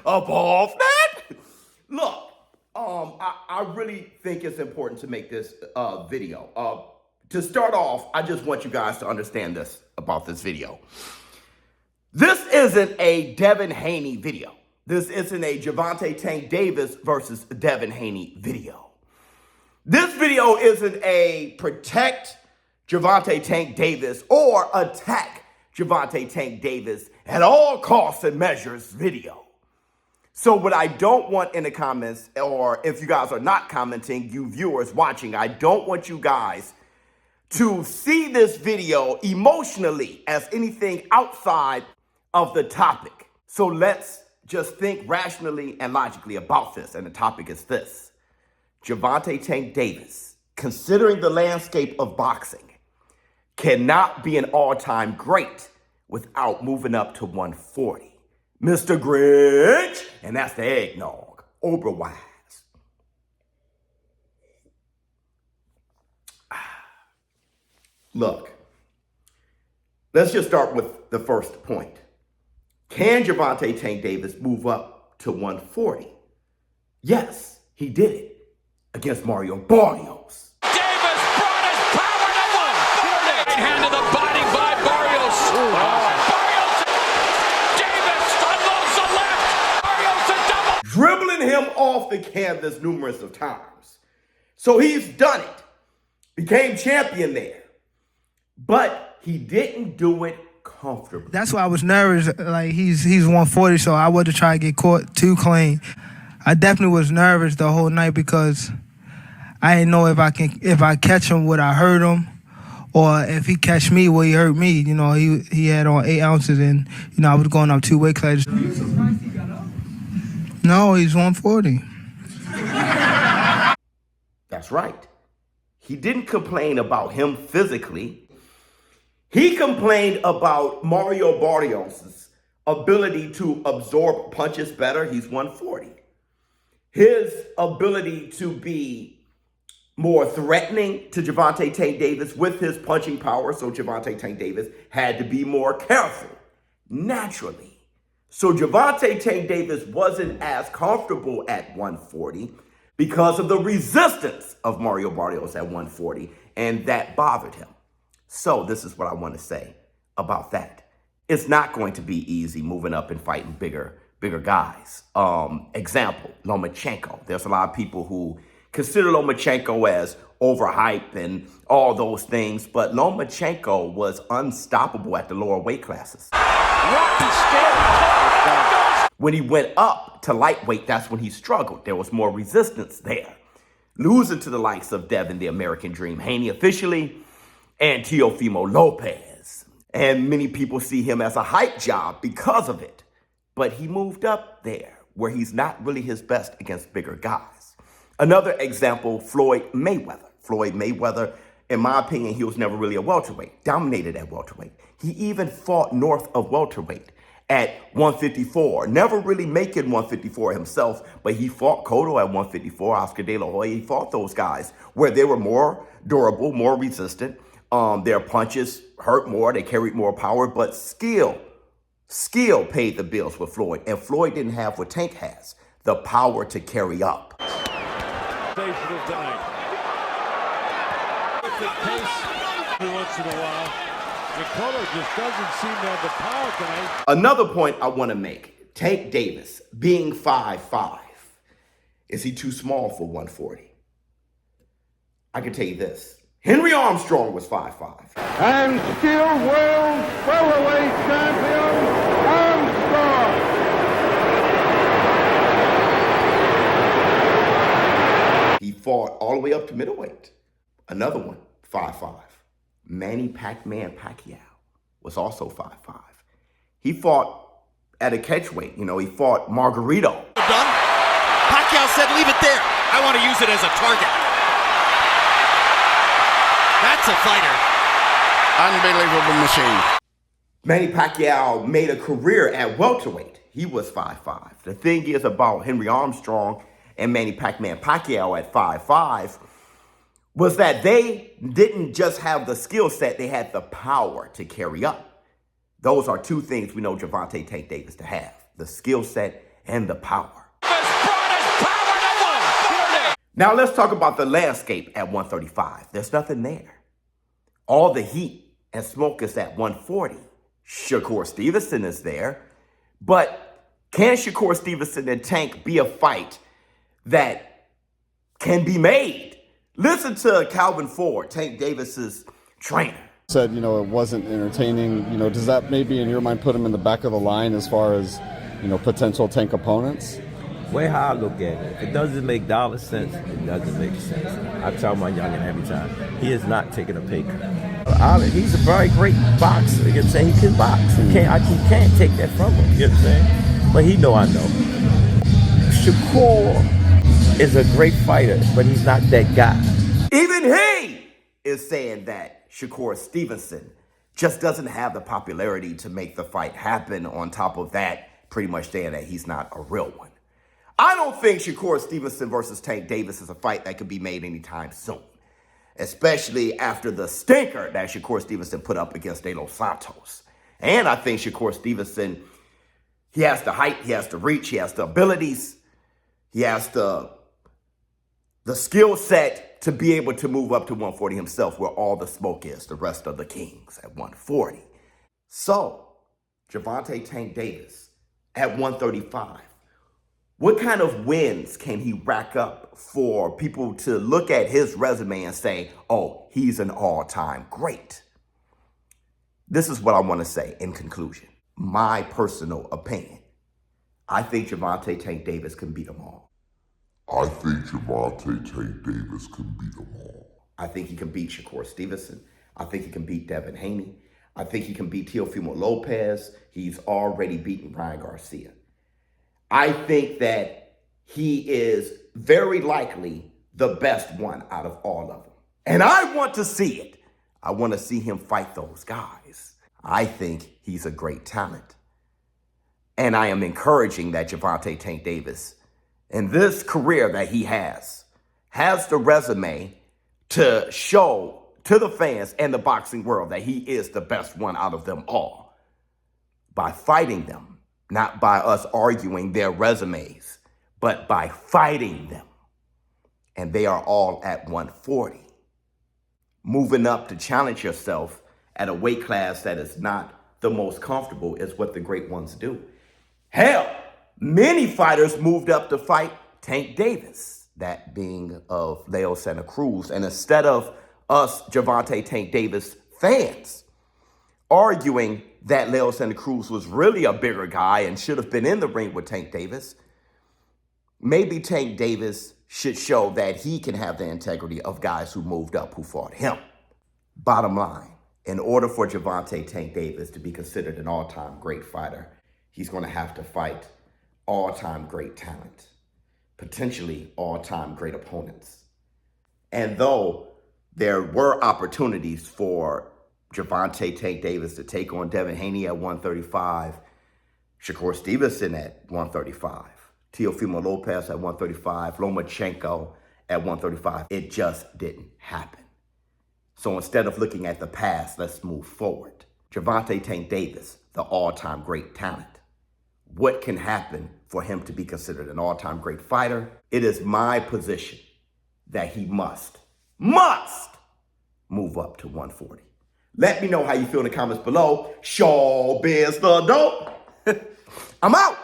Above that? Look, I really think it's important to make this video. To start off, I just want you guys to understand this about this video. This isn't a Devin Haney video. This isn't a Gervonta Tank Davis versus Devin Haney video. This video isn't a protect Gervonta Tank Davis or attack Gervonta Tank Davis at all costs and measures video. So what I don't want in the comments, or if you guys are not commenting, you viewers watching, I don't want you guys to see this video emotionally as anything outside of the topic. So let's just think rationally and logically about this. And the topic is this: Gervonta Tank Davis, considering the landscape of boxing, cannot be an all-time great without moving up to 140. Mr. Grinch, and that's the eggnog, Oberwise. Look, let's just start with the first point. Can Gervonta Tank Davis move up to 140? Yes, he did it against Mario Barrios. Davis brought his power to 140. Right hand to the body by Barrios. Barrios. Davis unloads the left. Barrios a double. Dribbling him off the canvas numerous of times. So he's done it. Became champion there. But he didn't do it comfortably. That's why I was nervous. Like he's 140, so I wasn't trying to get caught too clean. I definitely was nervous the whole night because I didn't know if I catch him, would I hurt him, or if he catch me, will he hurt me? You know, he had on 8 ounces, and you know I was going up 2 weight classes. Are you surprised he got up? No, he's 140. That's right. He didn't complain about him physically. He complained about Mario Barrios' ability to absorb punches better. He's 140. His ability to be more threatening to Gervonta Tank Davis with his punching power. So Gervonta Tank Davis had to be more careful, naturally. So Gervonta Tank Davis wasn't as comfortable at 140 because of the resistance of Mario Barrios at 140, and that bothered him. So this is what I want to say about that. It's not going to be easy moving up and fighting bigger guys. Example, Lomachenko. There's a lot of people who consider Lomachenko as overhyped and all those things, but Lomachenko was unstoppable at the lower weight classes. When he went up to lightweight, that's when he struggled. There was more resistance there. Losing to the likes of Devin, the American Dream, Haney officially, and Teofimo Lopez. And many people see him as a hype job because of it. But he moved up there where he's not really his best against bigger guys. Another example, Floyd Mayweather. Floyd Mayweather, in my opinion, he was never really a welterweight, dominated at welterweight. He even fought north of welterweight at 154, never really making 154 himself, but he fought Cotto at 154, Oscar De La Hoya. He fought those guys where they were more durable, more resistant. Their punches hurt more, they carried more power, but skill paid the bills with Floyd. And Floyd didn't have what Tank has, the power to carry up. Pace every once in a while. Cotto just doesn't seem to have the power tonight. Another point I want to make, Tank Davis being 5'5", is he too small for 140? I can tell you this. Henry Armstrong was 5'5". And still world featherweight champion, Armstrong. He fought all the way up to middleweight. Another one, 5'5". Manny Pac-Man Pacquiao was also 5'5". He fought at a catchweight. You know, he fought Margarito. Done. Pacquiao said, leave it there. I want to use it as a target. That's a fighter. Unbelievable machine. Manny Pacquiao made a career at welterweight. He was 5'5". The thing is about Henry Armstrong and Manny Pac-Man Pacquiao at 5'5", was that they didn't just have the skill set, they had the power to carry up. Those are two things we know Gervonta Tank Davis to have: the skill set and the power. Now let's talk about the landscape at 135. There's nothing there. All the heat and smoke is at 140. Shakur Stevenson is there, but can Shakur Stevenson and Tank be a fight that can be made? Listen to Calvin Ford, Tank Davis's trainer. Said, it wasn't entertaining. Does that maybe in your mind put him in the back of the line as far as, potential Tank opponents? Way how I look at it. If it doesn't make dollar sense, it doesn't make sense. I tell my youngin every time, he is not taking a pay cut. He's a very great boxer. You know what I'm saying? He can box. He can't take that from him. You know what I'm saying? But he know I know. Shakur is a great fighter, but he's not that guy. Even he is saying that Shakur Stevenson just doesn't have the popularity to make the fight happen. On top of that, pretty much saying that he's not a real one. I don't think Shakur Stevenson versus Tank Davis is a fight that could be made anytime soon, especially after the stinker that Shakur Stevenson put up against De Los Santos. And I think Shakur Stevenson, he has the height, he has the reach, he has the abilities, he has the skill set to be able to move up to 140 himself, where all the smoke is, the rest of the kings at 140. So, Gervonta Tank Davis at 135. What kind of wins can he rack up for people to look at his resume and say, oh, he's an all-time great? This is what I want to say in conclusion. My personal opinion. I think Gervonta Tank Davis can beat them all. I think Gervonta Tank Davis can beat them all. I think he can beat Shakur Stevenson. I think he can beat Devin Haney. I think he can beat Teofimo Lopez. He's already beaten Ryan Garcia. I think that he is very likely the best one out of all of them. And I want to see it. I want to see him fight those guys. I think he's a great talent. And I am encouraging that Gervonta Tank Davis, in this career that he has the resume to show to the fans and the boxing world that he is the best one out of them all by fighting them. Not by us arguing their resumes, but by fighting them. And they are all at 140. Moving up to challenge yourself at a weight class that is not the most comfortable is what the great ones do. Hell, many fighters moved up to fight Tank Davis, that being of Leo Santa Cruz. And instead of us Gervonta Tank Davis fans arguing that Leo Santa Cruz was really a bigger guy and should have been in the ring with Tank Davis, maybe Tank Davis should show that he can have the integrity of guys who moved up, who fought him. Bottom line, in order for Gervonta Tank Davis to be considered an all-time great fighter, he's going to have to fight all-time great talent, potentially all-time great opponents. And though there were opportunities for Gervonta Tank Davis to take on Devin Haney at 135, Shakur Stevenson at 135, Teofimo Lopez at 135, Lomachenko at 135. It just didn't happen. So instead of looking at the past, let's move forward. Gervonta Tank Davis, the all-time great talent. What can happen for him to be considered an all-time great fighter? It is my position that he must move up to 140. Let me know how you feel in the comments below. ShowBizz the dope. I'm out.